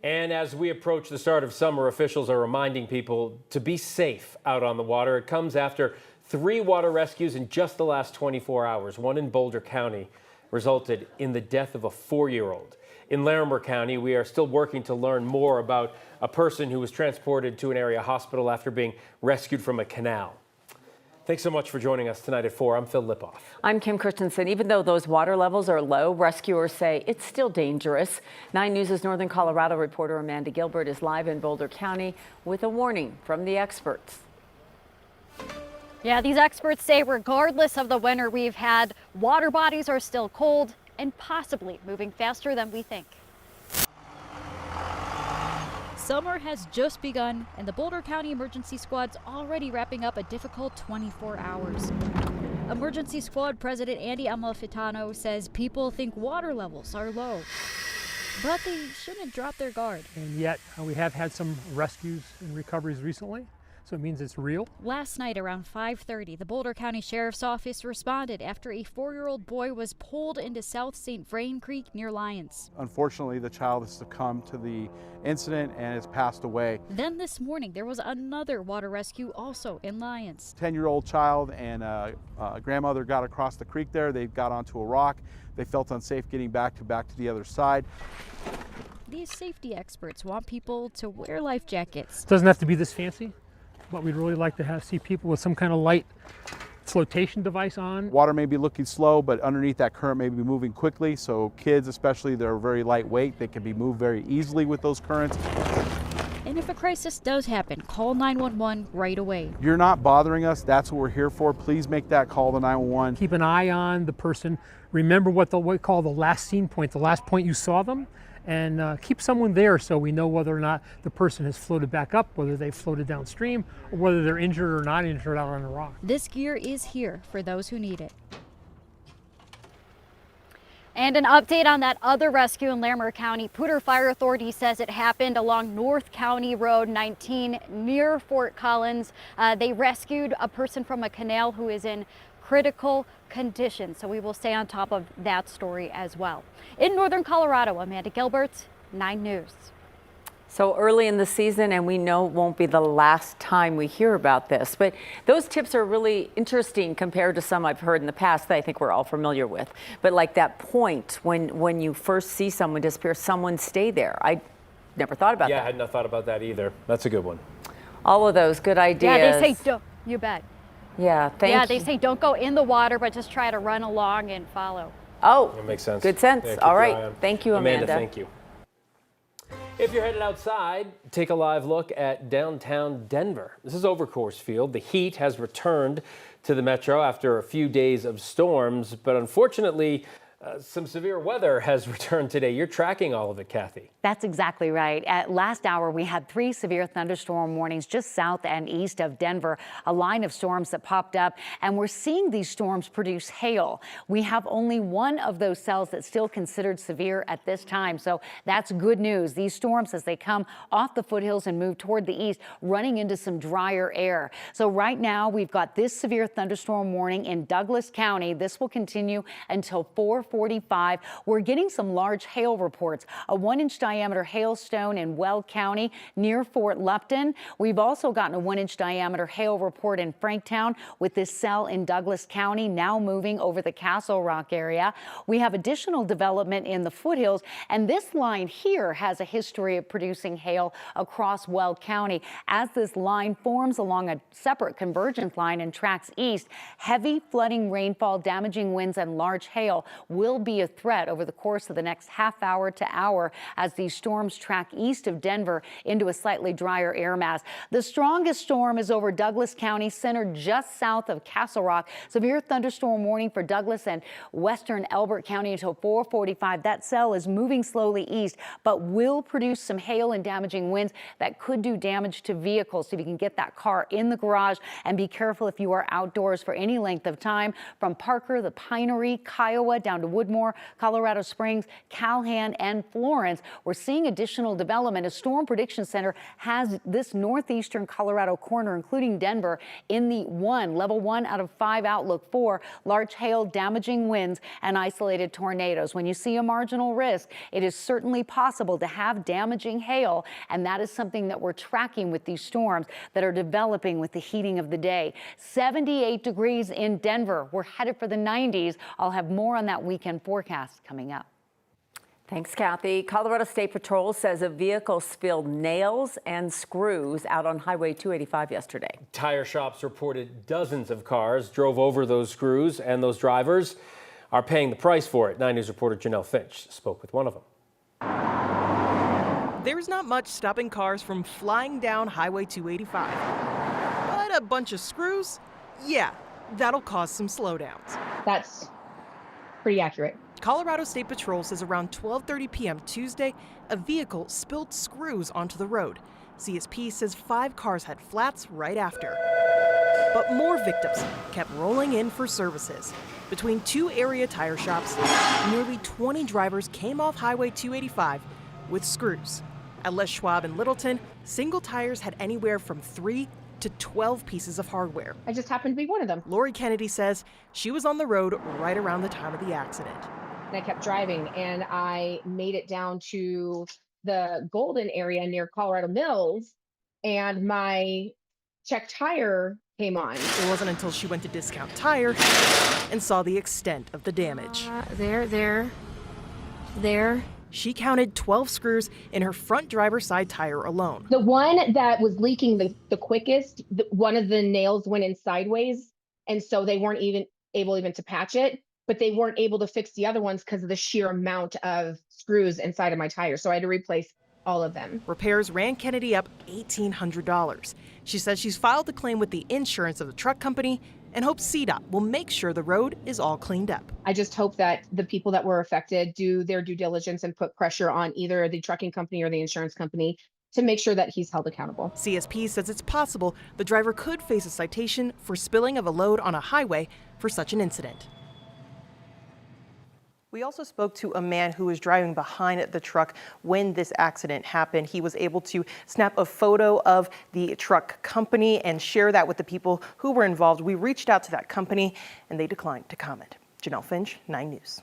And as we approach the start of summer, officials are reminding people to be safe out on the water. It comes after 3 water rescues in just the last 24 hours. One in Boulder County resulted in the death of a 4-year-old. In Larimer County, we are still working to learn more about a person who was transported to an area hospital after being rescued from a canal. Thanks so much for joining us tonight at 4. I'm Phil Lipoff. I'm Kim Christensen. Even though those water levels are low, rescuers say it's still dangerous. 9 News' Northern Colorado reporter Amanda Gilbert is live in Boulder County with a warning from the experts. Yeah, these experts say regardless of the winter we've had, water bodies are still cold and possibly moving faster than we think. Summer has just begun, and the Boulder County Emergency Squad's already wrapping up a difficult 24 hours. Emergency Squad President Andy Amalfitano says people think water levels are low, but they shouldn't drop their guard. And yet we have had some rescues and recoveries recently, so it means it's real. Last night around 5:30, the Boulder County Sheriff's Office responded after a 4-year-old boy was pulled into South St. Vrain Creek near Lyons. Unfortunately, the child has succumbed to the incident and has passed away. Then this morning, there was another water rescue also in Lyons. 10-year-old child and a grandmother got across the creek there. They got onto a rock. They felt unsafe getting back to the other side. These safety experts want people to wear life jackets. It doesn't have to be this fancy, but we'd really like to see people with some kind of light flotation device on. Water may be looking slow, but underneath that current may be moving quickly. So kids especially, they're very lightweight. They can be moved very easily with those currents. And if a crisis does happen, call 911 right away. You're not bothering us. That's what we're here for. Please make that call to 911. Keep an eye on the person. Remember what we call the last scene point, the last point you saw them, and keep someone there so we know whether or not the person has floated back up, whether they floated downstream, or whether they're injured or not injured out on a rock. This gear is here for those who need it. And an update on that other rescue in Larimer County. Poudre Fire Authority says it happened along North County Road 19 near Fort Collins. They rescued a person from a canal who is in critical condition. So we will stay on top of that story as well. In Northern Colorado, Amanda Gilbert, 9 News. So early in the season, and we know it won't be the last time we hear about this, but those tips are really interesting compared to some I've heard in the past that I think we're all familiar with. But like that point when you first see someone disappear, someone stay there. I never thought about that. Yeah, I had not thought about that either. That's a good one. All of those good ideas. Yeah, they say, don't, you bet. Yeah, thank you. Yeah, they say don't go in the water, but just try to run along and follow. Oh, that makes sense. Good sense. Yeah, all right. Thank you, Amanda. Thank you. If you're headed outside, take a live look at downtown Denver. This is over Coors Field. The heat has returned to the metro after a few days of storms, but unfortunately, some severe weather has returned today. You're tracking all of it, Kathy. That's exactly right. At last hour, we had 3 severe thunderstorm warnings just south and east of Denver, a line of storms that popped up, and we're seeing these storms produce hail. We have only one of those cells that's still considered severe at this time, so that's good news. These storms, as they come off the foothills and move toward the east, running into some drier air. So right now, we've got this severe thunderstorm warning in Douglas County. This will continue until 4:45. We're getting some large hail reports. A 1-inch diameter hailstone in Weld County near Fort Lupton. We've also gotten a 1-inch diameter hail report in Franktown with this cell in Douglas County now moving over the Castle Rock area. We have additional development in the foothills, and this line here has a history of producing hail across Weld County. As this line forms along a separate convergence line and tracks east, heavy flooding rainfall, damaging winds, and large hail will be a threat over the course of the next half hour to hour as these storms track east of Denver into a slightly drier air mass. The strongest storm is over Douglas County, centered just south of Castle Rock. Severe thunderstorm warning for Douglas and western Elbert County until 4:45. That cell is moving slowly east, but will produce some hail and damaging winds that could do damage to vehicles. So if you can get that car in the garage, and be careful if you are outdoors for any length of time. From Parker, the Pinery, Kiowa, down to Woodmore, Colorado Springs, Calhoun, and Florence. We're seeing additional development. A storm prediction center has this northeastern Colorado corner, including Denver, in the level 1 out of 5 outlook for large hail, damaging winds, and isolated tornadoes. When you see a marginal risk, it is certainly possible to have damaging hail, and that is something that we're tracking with these storms that are developing with the heating of the day. 78 degrees in Denver. We're headed for the 90s. I'll have more on that weekend forecast coming up. Thanks, Kathy. Colorado State Patrol says a vehicle spilled nails and screws out on Highway 285 yesterday. Tire shops reported dozens of cars drove over those screws, and those drivers are paying the price for it. 9 News reporter Janelle Finch spoke with one of them. There's not much stopping cars from flying down Highway 285. But a bunch of screws? Yeah, that'll cause some slowdowns. That's pretty accurate. Colorado State Patrol says around 12:30 p.m. Tuesday, a vehicle spilled screws onto the road. CSP says 5 cars had flats right after. But more victims kept rolling in for services. Between 2 area tire shops, nearly 20 drivers came off Highway 285 with screws. At Les Schwab in Littleton, single tires had anywhere from 3 to 12 pieces of hardware. I just happened to be one of them. Lori Kennedy says she was on the road right around the time of the accident. And I kept driving, and I made it down to the Golden area near Colorado Mills, and my check tire came on. It wasn't until she went to Discount Tire and saw the extent of the damage. There. She counted 12 screws in her front driver's side tire alone. The one that was leaking the quickest, one of the nails went in sideways, and so they weren't even able to patch it, but they weren't able to fix the other ones because of the sheer amount of screws inside of my tire. So I had to replace all of them. Repairs ran Kennedy up $1,800. She says she's filed a claim with the insurance of the truck company and hopes CDOT will make sure the road is all cleaned up. I just hope that the people that were affected do their due diligence and put pressure on either the trucking company or the insurance company to make sure that he's held accountable. CSP says it's possible the driver could face a citation for spilling of a load on a highway for such an incident. We also spoke to a man who was driving behind the truck when this accident happened. He was able to snap a photo of the truck company and share that with the people who were involved. We reached out to that company and they declined to comment. Janelle Finch, 9 News.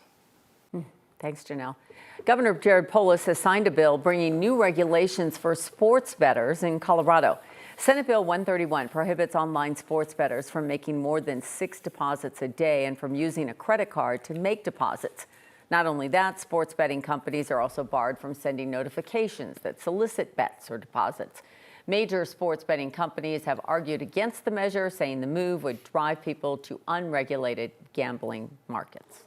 Thanks, Janelle. Governor Jared Polis has signed a bill bringing new regulations for sports bettors in Colorado. Senate Bill 131 prohibits online sports bettors from making more than 6 deposits a day and from using a credit card to make deposits. Not only that, sports betting companies are also barred from sending notifications that solicit bets or deposits. Major sports betting companies have argued against the measure, saying the move would drive people to unregulated gambling markets.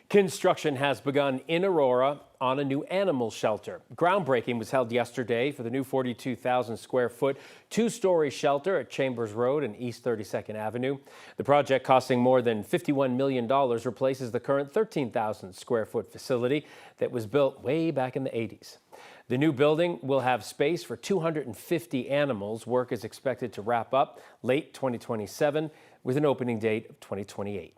Construction has begun in Aurora on a new animal shelter. Groundbreaking was held yesterday for the new 42,000 square foot 2-story shelter at Chambers Road and East 32nd Avenue. The project, costing more than $51 million, replaces the current 13,000 square foot facility that was built way back in the 80s. The new building will have space for 250 animals. Work is expected to wrap up late 2027 with an opening date of 2028.